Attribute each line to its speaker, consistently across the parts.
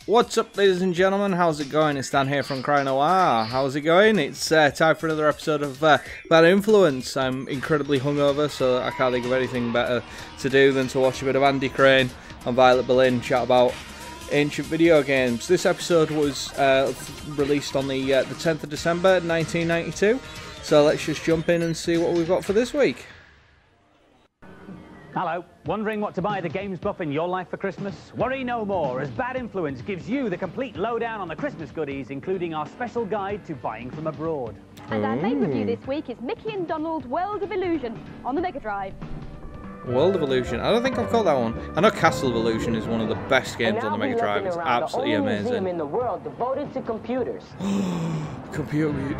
Speaker 1: What's up, ladies and gentlemen? How's it going? It's Dan here from Cryonoir. How's it going? It's time for another episode of Bad Influence. I'm incredibly hungover, so I can't think of anything better to do than to watch a bit of Andy Crane and Violet Berlin chat about ancient video games. This episode was released on the 10th of December 1992, so let's just jump in and see what we've got for this week.
Speaker 2: Hello, wondering what to buy the games buff in your life for Christmas? Worry no more, as Bad Influence gives you the complete lowdown on the Christmas goodies, including our special guide to buying from abroad.
Speaker 3: And our main review this week is Mickey and Donald's World of Illusion on the Mega Drive.
Speaker 1: World of Illusion. I don't think I've got that one. I know Castle of Illusion is one of the best games on the Mega Drive. It's absolutely amazing.
Speaker 4: Museum in the world devoted to computers.
Speaker 1: Computer.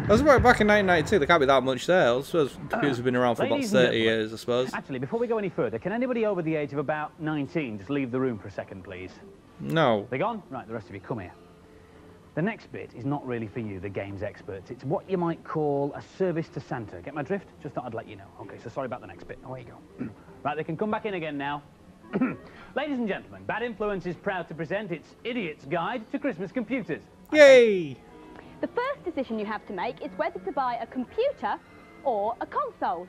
Speaker 1: That was back in 1992. There can't be that much there. I suppose computers have been around for about 30 years, I suppose.
Speaker 2: Actually, before we go any further, can anybody over the age of about 19 just leave the room for a second, please?
Speaker 1: No.
Speaker 2: They gone? Right, the rest of you, come here. The next bit is not really for you, the games experts. It's what you might call a service to Santa. Get my drift? Just thought I'd let you know. Okay, so sorry about the next bit. Away you go. Right, they can come back in again now. Ladies and gentlemen, Bad Influence is proud to present its Idiot's Guide to Christmas Computers.
Speaker 1: Yay!
Speaker 3: The first decision you have to make is whether to buy a computer or a console.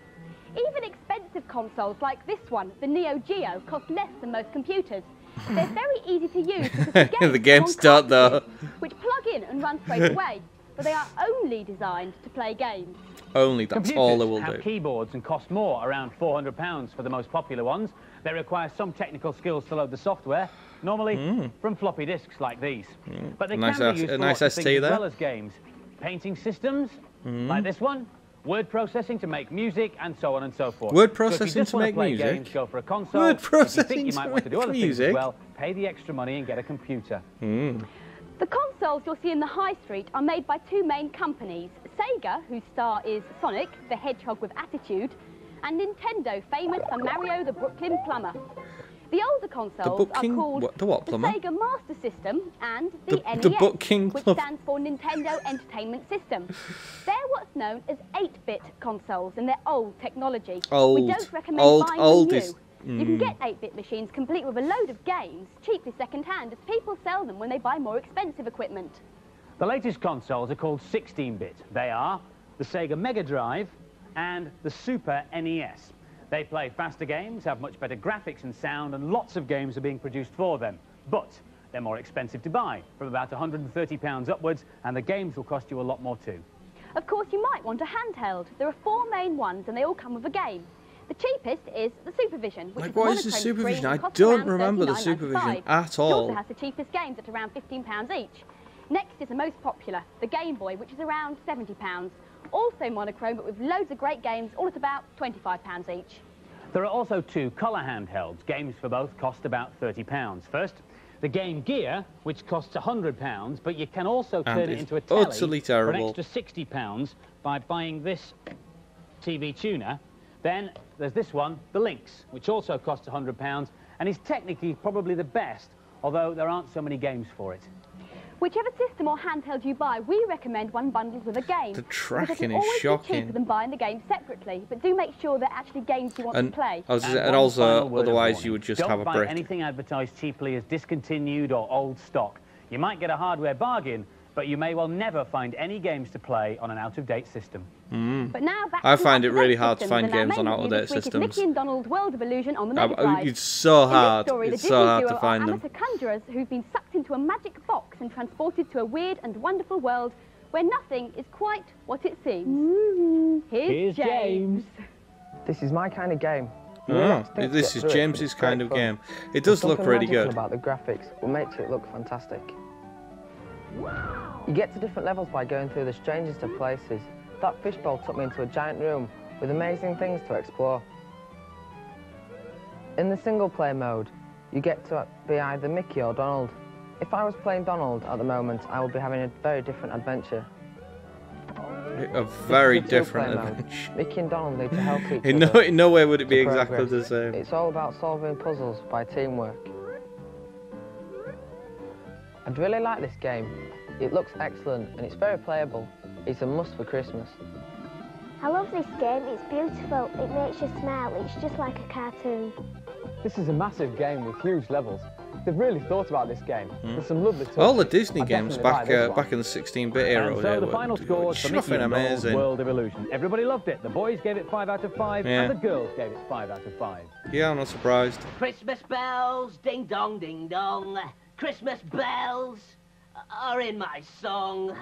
Speaker 3: Even expensive consoles like this one, the Neo Geo, cost less than most computers. They're very easy to use because
Speaker 1: the games start though,
Speaker 3: which plug in and run straight away, but they are only designed to play games.
Speaker 1: Only, that's all they will
Speaker 2: have
Speaker 1: do.
Speaker 2: Keyboards and cost more, around £400 for the most popular ones. They require some technical skills to load the software, normally from floppy disks like these. But they can be used for lots of things as well as games. Painting systems, like this one, word processing to make music, and so on and so forth.
Speaker 1: Word processing to make music?
Speaker 2: Games, go for a console.
Speaker 1: Word processing
Speaker 2: if you think you might want to do other things as well, pay the extra money and get a computer.
Speaker 3: The consoles you'll see in the high street are made by two main companies, Sega, whose star is Sonic, the hedgehog with attitude, and Nintendo, famous for Mario the Brooklyn Plumber. The older consoles are called the Sega Master System and the NES, which stands for Nintendo Entertainment System. They're what's known as 8-bit consoles, and they're old technology. We don't recommend buying them new. You can get 8-bit machines complete with a load of games, cheaply second-hand, as people sell them when they buy more expensive equipment.
Speaker 2: The latest consoles are called 16-bit. They are the Sega Mega Drive and the Super NES. They play faster games, have much better graphics and sound, and lots of games are being produced for them. But they're more expensive to buy, from about £130 upwards, and the games will cost you a lot more too.
Speaker 3: Of course, you might want a handheld. There are 4 main ones, and they all come with a game. The cheapest is the Supervision, which is
Speaker 1: what is the Supervision? I don't remember the Supervision at all.
Speaker 3: It also has the cheapest games at around £15 each. Next is the most popular, the Game Boy, which is around £70. Also monochrome, but with loads of great games, all at about £25 each.
Speaker 2: There are also 2 colour handhelds. Games for both cost about £30. First, the Game Gear, which costs £100, but you can also turn it into a telly for an extra £60 by buying this TV tuner. Then there's this one, the Lynx, which also costs £100 and is technically probably the best, although there aren't so many games for it.
Speaker 3: Whichever system or handheld you buy, we recommend one bundled with a game.
Speaker 1: The tracking is
Speaker 3: always
Speaker 1: shocking.
Speaker 3: Cheaper than buying the games separately, but do make sure they're actually games you want to play.
Speaker 1: And also, otherwise you would just have a brick.
Speaker 2: Don't buy anything advertised cheaply as discontinued or old stock. You might get a hardware bargain, but you may well never find any games to play on an out-of-date system.
Speaker 3: But now back
Speaker 1: I find it really hard to find games on out-of-date systems.
Speaker 3: Mickey and Donald's World of Illusion on the Mega Drive.
Speaker 1: It's so hard.
Speaker 3: It's
Speaker 1: so hard to find them.
Speaker 3: Amateur conjurers who've been sucked into a magic box and transported to a weird and wonderful world where nothing is quite what it seems. Here's James.
Speaker 4: This is my kind of game.
Speaker 1: This is James's kind of game. It does look pretty good.
Speaker 4: About the graphics, what makes it look fantastic. You get to different levels by going through the strangest of places. That fishbowl took me into a giant room with amazing things to explore. In the single-player mode, you get to be either Mickey or Donald. If I was playing Donald at the moment, I would be having a very different adventure.
Speaker 1: A very different adventure.
Speaker 4: Mickey and Donald need to help each other.
Speaker 1: In no way would it be exactly the same.
Speaker 4: It's all about solving puzzles by teamwork. I'd really like this game. It looks excellent and it's very playable. It's a must for Christmas.
Speaker 5: I love this game. It's beautiful. It makes you smile. It's just like a cartoon.
Speaker 6: This is a massive game with huge levels.
Speaker 4: They've really thought about this game. There's some lovely touches.
Speaker 1: All the Disney games back in the 16-bit era
Speaker 2: and so the final scores for Mickey and
Speaker 1: amazing.
Speaker 2: World of Illusion. Everybody loved it. The boys gave it 5 out of 5, and the girls gave it 5 out of 5.
Speaker 1: Yeah, I'm not surprised.
Speaker 6: Christmas bells, ding dong, ding dong. Christmas bells are in my song.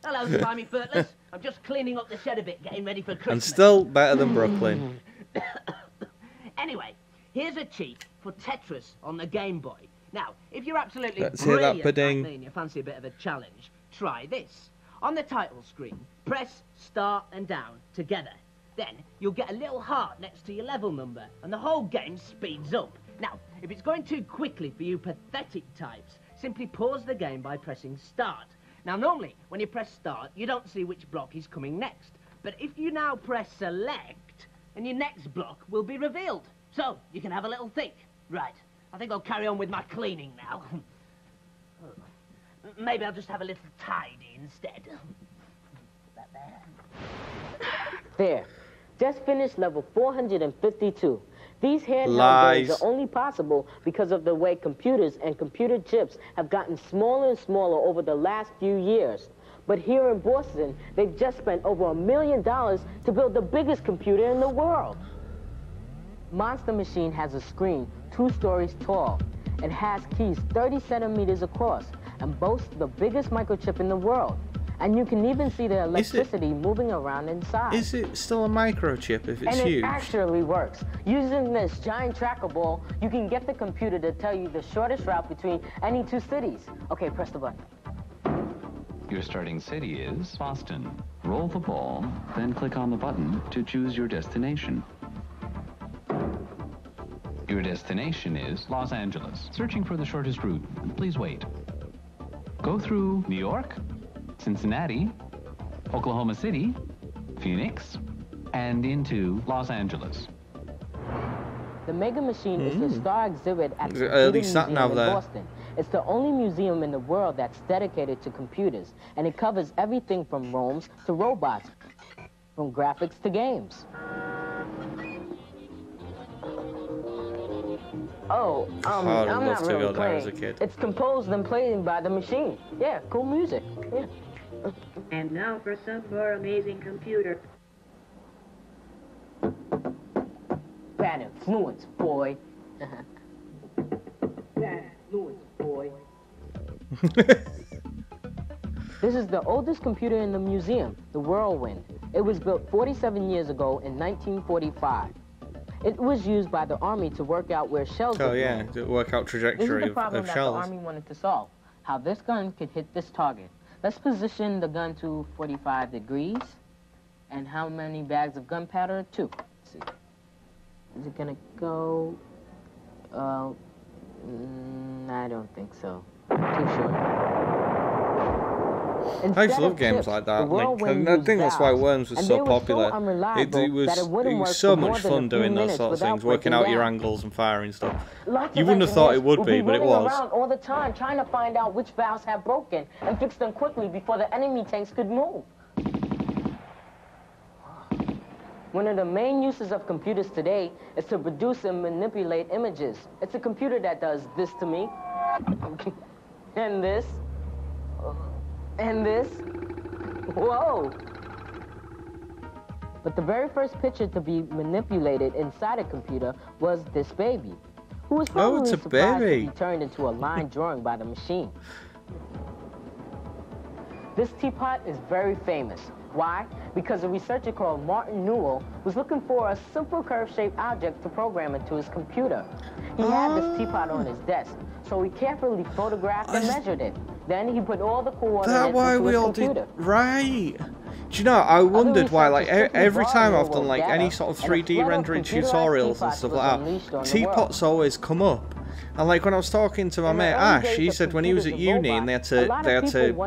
Speaker 6: Hello, slimy footless. I'm just cleaning up the shed a bit, getting ready for Christmas.
Speaker 1: And still better than Brooklyn.
Speaker 6: Anyway, here's a cheat for Tetris on the Game Boy. Now, if you're absolutely
Speaker 1: Let's hear that
Speaker 6: brilliant
Speaker 1: pudding.
Speaker 6: like me and you fancy a bit of a challenge, try this. On the title screen, press start and down together. Then you'll get a little heart next to your level number, and the whole game speeds up. Now, if it's going too quickly for you pathetic types, simply pause the game by pressing start. Now, normally, when you press start, you don't see which block is coming next. But if you now press select, then your next block will be revealed. So, you can have a little think. Right, I think I'll carry on with my cleaning now. Maybe I'll just have a little tidy instead. Put that there.
Speaker 7: There. Just finished level 452. These handheld games are only possible because of the way computers and computer chips have gotten smaller and smaller over the last few years. But here in Boston, they've just spent over $1 million to build the biggest computer in the world. Monster Machine has a screen 2 stories tall. It has keys 30 centimeters across and boasts the biggest microchip in the world. And you can even see the electricity moving around inside.
Speaker 1: Is it still a microchip if it's huge?
Speaker 7: And it actually works. Using this giant tracker ball, you can get the computer to tell you the shortest route between any 2 cities. Okay, press the button.
Speaker 8: Your starting city is Boston. Roll the ball, then click on the button to choose your destination. Your destination is Los Angeles. Searching for the shortest route. Please wait. Go through New York, Cincinnati, Oklahoma City, Phoenix, and into Los Angeles.
Speaker 7: The Mega Machine is the star exhibit at the
Speaker 1: early
Speaker 7: Museum
Speaker 1: now
Speaker 7: in
Speaker 1: there.
Speaker 7: Boston. It's the only museum in the world that's dedicated to computers, and it covers everything from roams to robots, from graphics to games. Oh, I'm not really playing.
Speaker 1: As a kid.
Speaker 7: It's composed and played by the machine. Yeah, cool music. Yeah.
Speaker 9: And now for some more amazing computer.
Speaker 7: Bad influence, boy. Bad influence, boy. This is the oldest computer in the museum, the Whirlwind. It was built 47 years ago in 1945. It was used by the Army to work out where shells were blown.
Speaker 1: To work out trajectory
Speaker 7: This is the problem
Speaker 1: of
Speaker 7: that
Speaker 1: shells.
Speaker 7: the Army wanted to solve. How this gun could hit this target. Let's position the gun to 45 degrees. And how many bags of gunpowder? 2. Let's see. Is it gonna go? I don't think so. Too short.
Speaker 1: I used to love games like that. I think that's why Worms was so popular. It was so much fun doing those sort of things, working out your angles and firing stuff. You wouldn't have thought it would be, but it was.
Speaker 7: Around all the time trying to find out which valves have broken and fix them quickly before the enemy tanks could move. One of the main uses of computers today is to produce and manipulate images. It's a computer that does this to me, and this, and this. Whoa! But the very first picture to be manipulated inside a computer was this baby, who was probably surprised to be turned into a line drawing by the machine. This teapot is very famous. Why? Because a researcher called Martin Newell was looking for a simple curve-shaped object to program into his computer. He had this teapot on his desk, so he carefully photographed and measured it. Then he put all the coordinates into his computer.
Speaker 1: Right. Do you know, I wondered why, like, every time I've done, like, any sort of 3D rendering tutorials and stuff like that, teapots always come up. And, like, when I was talking to my mate Ash, he said when he was at uni and they had to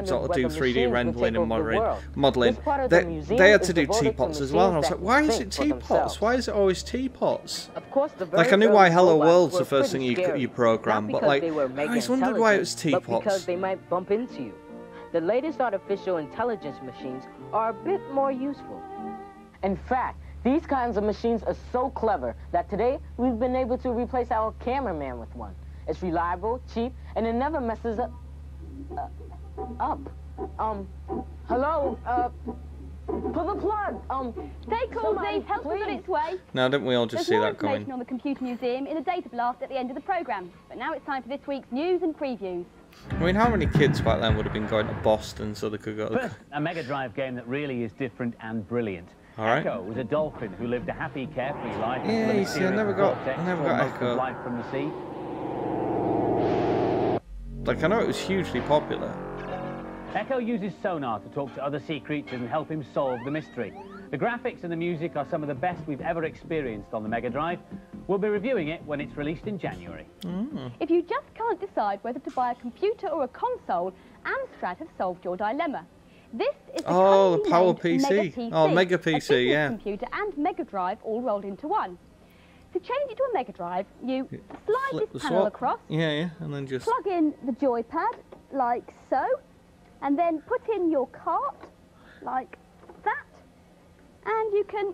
Speaker 1: sort of do 3D rendering and modelling, they had to do teapots as well. And I was like, why is it teapots? Why is it always teapots? Like, I knew why Hello World's the first thing you program, but, like, I always wondered why it was teapots.
Speaker 7: But because they might bump into you. The latest artificial intelligence machines are a bit more useful. In fact, these kinds of machines are so clever that today we've been able to replace our cameraman with one. It's reliable, cheap, and it never messes up. Hello, pull the plug.
Speaker 3: Stay cool, Steve. Help is on its way.
Speaker 1: Now, didn't we all just see that coming?
Speaker 3: There's more information on the Computer Museum in a data blast at the end of the programme. But now it's time for this week's news and previews.
Speaker 1: I mean, how many kids back then would have been going to Boston so they could go to...
Speaker 2: First, a Mega Drive game that really is different and brilliant.
Speaker 1: All right.
Speaker 2: Echo was a dolphin who lived a happy, carefree life.
Speaker 1: Yeah, you see, I never got Echo.
Speaker 2: Life from the sea.
Speaker 1: Like, I know it was hugely popular.
Speaker 2: Echo uses sonar to talk to other sea creatures and help him solve the mystery. The graphics and the music are some of the best we've ever experienced on the Mega Drive. We'll be reviewing it when it's released in January.
Speaker 3: If you just can't decide whether to buy a computer or a console, Amstrad have solved your dilemma. This is the
Speaker 1: the Power PC. Mega PC, yeah.
Speaker 3: Computer and Mega Drive all rolled into one. To change it to a Mega Drive, you slide this panel across.
Speaker 1: Yeah, and then just
Speaker 3: plug in the joypad like so, and then put in your cart like that, and you can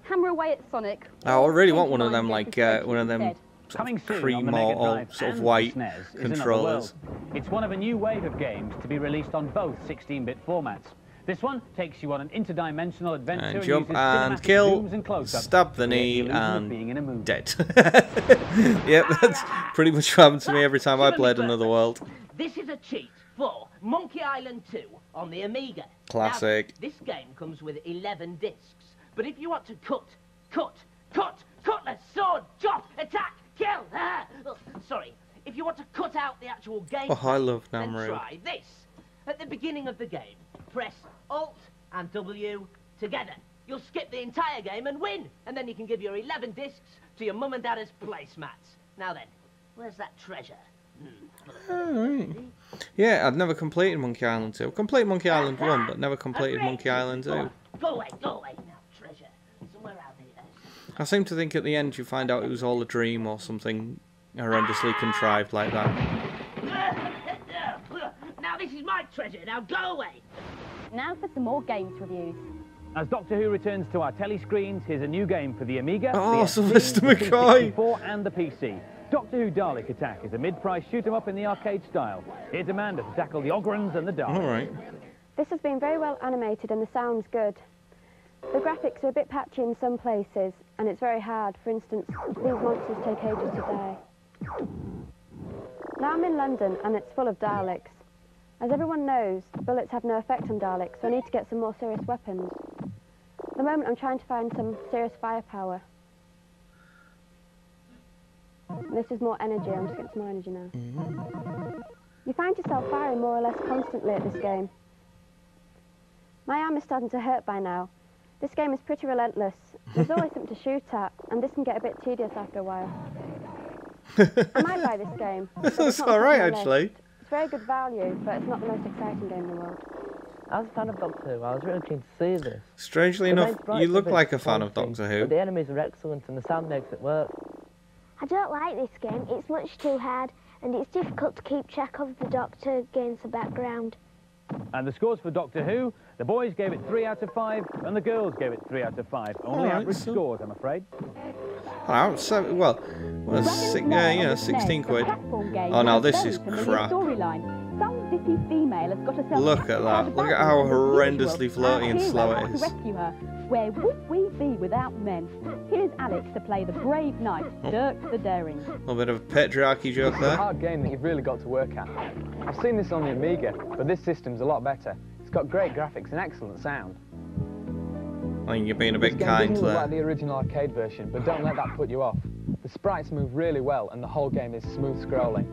Speaker 3: hammer away at Sonic.
Speaker 1: Oh, I really want one of them, like one of them sort of cream or sort of white controllers.
Speaker 2: It's one of a new wave of games to be released on both 16-bit formats. This one takes you on an interdimensional adventure
Speaker 1: and jump and kill, stab the knee, and dead. Yep, that's pretty much what happened to me every time I played Another World.
Speaker 6: This is a cheat for Monkey Island 2 on the Amiga.
Speaker 1: Classic.
Speaker 6: Now, this game comes with 11 discs, but if you want to cutlass, sword, chop, attack, kill, sorry, if you want to cut out the actual game,
Speaker 1: I love
Speaker 6: then try this. At the beginning of the game, press Alt and W together. You'll skip the entire game and win, and then you can give your 11 discs to your mum and dad's placemats. Now then, where's that treasure?
Speaker 1: Alright. Yeah, I'd never completed Monkey Island 2. Completed Monkey Island 1, but never completed Monkey Island 2.
Speaker 6: Go away now, treasure. Somewhere out here.
Speaker 1: I seem to think at the end you find out it was all a dream or something horrendously contrived like that.
Speaker 6: Now this is my treasure, now go away!
Speaker 3: Now for some more games reviews.
Speaker 2: As Doctor Who returns to our telescreens, here's a new game for the Amiga,
Speaker 1: the Sylvester McCoy,
Speaker 2: and the PC. Doctor Who Dalek Attack is a mid-price shoot-'em-up in the arcade style. Here's Amanda to tackle the Ogrons and the Daleks.
Speaker 1: Alright.
Speaker 10: This has been very well animated and the sound's good. The graphics are a bit patchy in some places, and it's very hard. For instance, these monsters take ages to die. Now I'm in London, and it's full of Daleks. As everyone knows, bullets have no effect on Daleks, so I need to get some more serious weapons. At the moment, I'm trying to find some serious firepower. This is more energy. I'm just getting some more energy now. You find yourself firing more or less constantly at this game. My arm is starting to hurt by now. This game is pretty relentless. There's always something to shoot at, and this can get a bit tedious after a while. I might buy this game.
Speaker 1: That's alright, actually.
Speaker 10: It's very good value, but it's not the most exciting game in the world.
Speaker 4: As a fan of Doctor Who, I was really keen to see this.
Speaker 1: Strangely enough, you look like a fan of Doctor Who.
Speaker 4: But the enemies are excellent and the sound makes it work.
Speaker 5: I don't like this game. It's much too hard, and it's difficult to keep track of the Doctor against the background.
Speaker 2: And the scores for Doctor Who, the boys gave it 3 out of 5, and the girls gave it 3 out of 5. Only average scores, I'm afraid.
Speaker 1: Oh, so, well, 16 quid. Oh no, this is crap. Look at that. Look at how horrendously floaty and slow it is.
Speaker 3: Where would we be without men? Here's Alex to play the brave knight, Dirk the Daring.
Speaker 1: A little bit of a patriarchy joke there.
Speaker 11: It's a hard game that you've really got to work at. I've seen this on the Amiga, but this system's a lot better. It's got great graphics and excellent sound.
Speaker 1: I think you're being a bit kind
Speaker 11: there.
Speaker 1: there.
Speaker 11: Like the original arcade version, but don't let that put you off. The sprites move really well, and the whole game is smooth scrolling.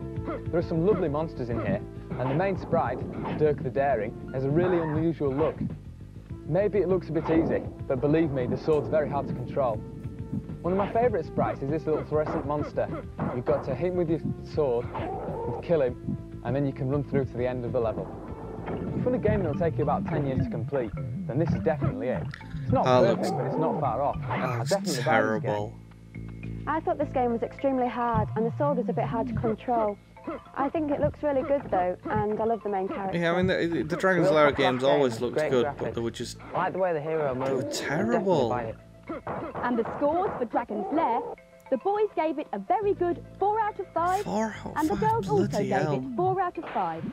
Speaker 11: There are some lovely monsters in here, and the main sprite, Dirk the Daring, has a really unusual look. Maybe it looks a bit easy, but believe me, the sword's very hard to control. One of my favourite sprites is this little fluorescent monster. You've got to hit him with your sword, and kill him, and then you can run through to the end of the level. If you want a game that'll take you about 10 years to complete, then this is definitely it. It's not perfect, but it's not far off.
Speaker 1: That's terrible.
Speaker 10: I thought this game was extremely hard, and the sword was a bit hard to control. I think it looks really good though, and I love the main character.
Speaker 1: Yeah, I mean the Dragon's Lair games always looked good, but they were just
Speaker 4: I like the way the hero moves.
Speaker 1: They were terrible.
Speaker 3: And the scores for Dragon's Lair, the boys gave it a very good 4 out of 5.
Speaker 1: 4 out of 5.
Speaker 3: And the girls also gave
Speaker 1: hell.
Speaker 3: it 4 out of 5.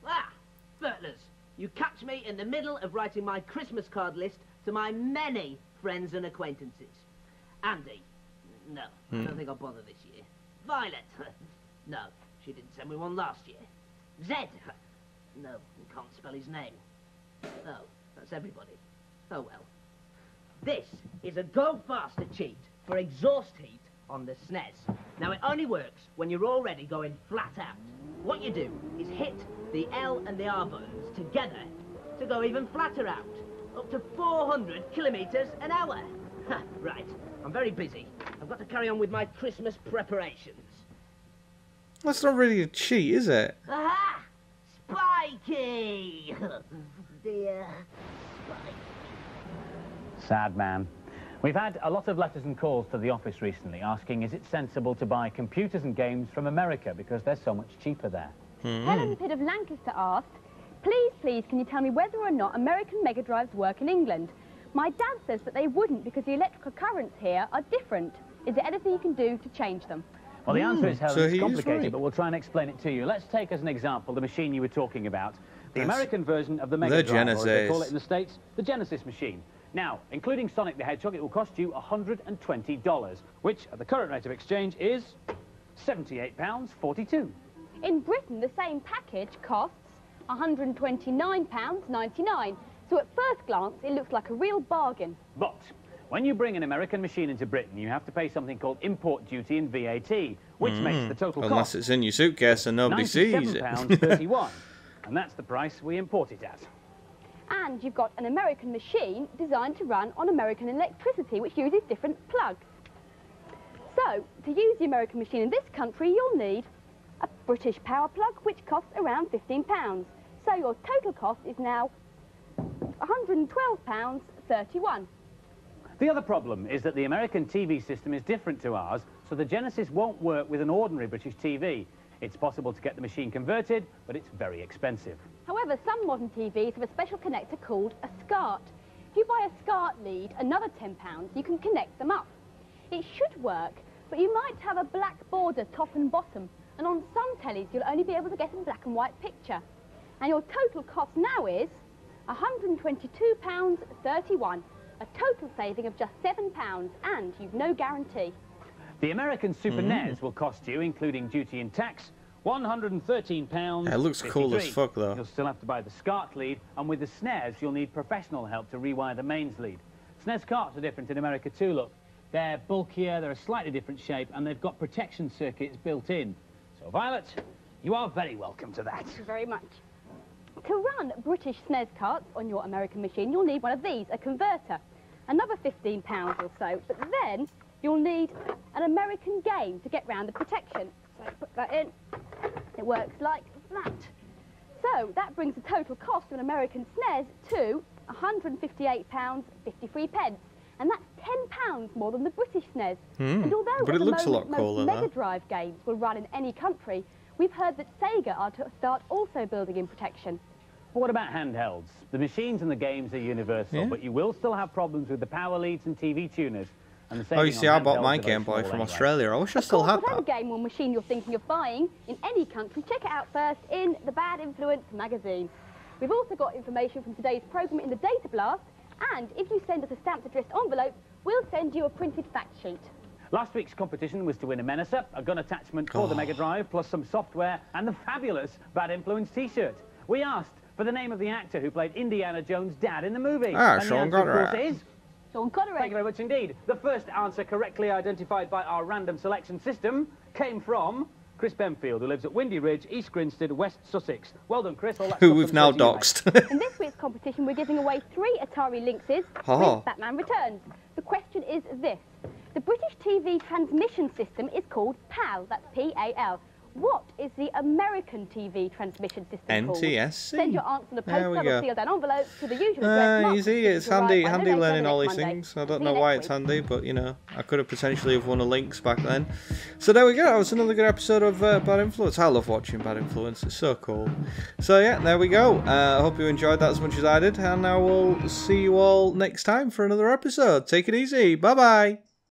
Speaker 6: Ah, Bertlers, you catch me in the middle of writing my Christmas card list to my many friends and acquaintances. Andy, no, I don't think I'll bother this year. Violet, no, she didn't send me one last year. Zed, no, you can't spell his name. Oh, that's everybody. Oh well. This is a go faster cheat for exhaust heat on the SNES. Now it only works when you're already going flat out. What you do is hit the L and the R buttons together to go even flatter out, up to 400 kilometers an hour. Right, I'm very busy. I've got to carry on with my Christmas preparations.
Speaker 1: That's not really a cheat, is it?
Speaker 6: Aha! Spiky! Dear Spiky.
Speaker 2: Sad man. We've had a lot of letters and calls to the office recently asking is it sensible to buy computers and games from America because they're so much cheaper there.
Speaker 3: Helen Pitt of Lancaster asked, please, can you tell me whether or not American Mega Drives work in England? My dad says that they wouldn't because the electrical currents here are different. Is there anything you can do to change them?
Speaker 2: Well, the answer is, Helen,
Speaker 1: so
Speaker 2: it's complicated,
Speaker 1: right.
Speaker 2: but we'll try and explain it to you. Let's take as an example the machine you were talking about. The American version of the Mega Drive, or as they call it in the States, the Genesis machine. Now, including Sonic the Hedgehog, it will cost you $120, which, at the current rate of exchange, is £78.42.
Speaker 3: In Britain, the same package costs £129.99. So at first glance, it looks like a real bargain.
Speaker 2: But when you bring an American machine into Britain, you have to pay something called import duty and VAT, which makes the total cost...
Speaker 1: Unless it's in your suitcase and nobody sees it.
Speaker 2: £97.31. And that's the price we import it at.
Speaker 3: And you've got an American machine designed to run on American electricity, which uses different plugs. So, to use the American machine in this country, you'll need a British power plug, which costs around £15. So your total cost is now £112.31.
Speaker 2: The other problem is that the American TV system is different to ours, so the Genesis won't work with an ordinary British TV. It's possible to get the machine converted, but it's very expensive.
Speaker 3: However, some modern TVs have a special connector called a SCART. If you buy a SCART lead, another £10, you can connect them up. It should work, but you might have a black border top and bottom, and on some tellies you'll only be able to get a black and white picture. And your total cost now is £122.31, a total saving of just £7, and you've no guarantee.
Speaker 2: The American Super NES will cost you, including duty and tax, £113.
Speaker 1: It looks cool as fuck, though.
Speaker 2: You'll still have to buy the SCART lead, and with the SNES, you'll need professional help to rewire the mains lead. SNES carts are different in America too, look. They're bulkier, they're a slightly different shape, and they've got protection circuits built in. So, Violet, you are very welcome to that.
Speaker 3: Thank you very much. To run British SNES carts on your American machine, you'll need one of these, a converter. Another £15 or so, but then you'll need an American game to get round the protection. So put that in. It works like that. So that brings the total cost of an American SNES to £158.53. And that's £10 more than the British SNES. And although
Speaker 1: but it looks a lot cooler,
Speaker 3: most Mega Drive games will run in any country, we've heard that Sega are to start also building in protection.
Speaker 2: But what about handhelds? The machines and the games are universal, but you will still have problems with the power leads and TV tuners. And the
Speaker 1: oh, you see, I bought my Game Boy from Australia. I wish I still had that.
Speaker 3: Whatever game or machine you're thinking of buying in any country, check it out first in the Bad Influence magazine. We've also got information from today's programme in the Data Blast, and if you send us a stamped addressed envelope, we'll send you a printed fact sheet.
Speaker 2: Last week's competition was to win a Menacer, a gun attachment for the Mega Drive, plus some software and the fabulous Bad Influence t-shirt. We asked for the name of the actor who played Indiana Jones' dad in the movie.
Speaker 1: Sean Connery.
Speaker 3: Sean Connery.
Speaker 2: Thank you very much indeed. The first answer correctly identified by our random selection system came from Chris Benfield, who lives at Windy Ridge, East Grinstead, West Sussex. Well done, Chris.
Speaker 1: Who we've now doxed.
Speaker 3: In this week's competition, we're giving away 3 Atari Lynxes with Batman Returns. The question is this. The British TV transmission system is called PAL. That's P-A-L. What is the American TV transmission system called?
Speaker 1: NTSC.
Speaker 3: Send your answer in a postcard or sealed down envelope to the usual address.
Speaker 1: You see, it's handy learning all these things. I don't know why it's handy, but, you know, I could have potentially have won a Lynx back then. So there we go. That was another good episode of Bad Influence. I love watching Bad Influence. It's so cool. So, yeah, there we go. I hope you enjoyed that as much as I did, and I will see you all next time for another episode. Take it easy. Bye-bye.